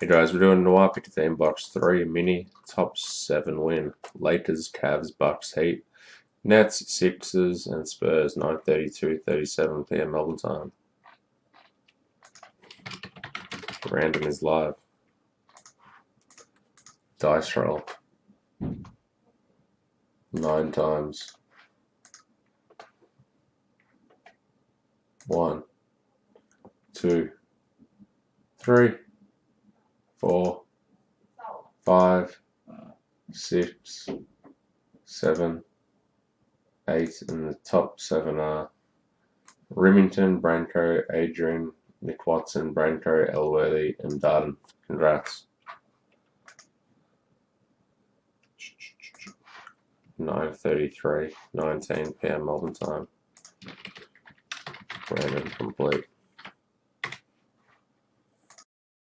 Hey guys, we're doing Noir Pick 15 Box 3 Mini Top 7 win. Lakers, Cavs, Bucks, Heat. Nets, Sixers, and Spurs 9:32:37 p.m. Melbourne time. Random is live. Dice roll. 9 times. 1, 2, 3, 4, 5, 6, 7, 8, and the top 7 are Remington, Branco, Adrian, Nick Watson, Branco, Elworthy, and Darden. Congrats. 9:33:19 p.m. Melbourne time. Random complete.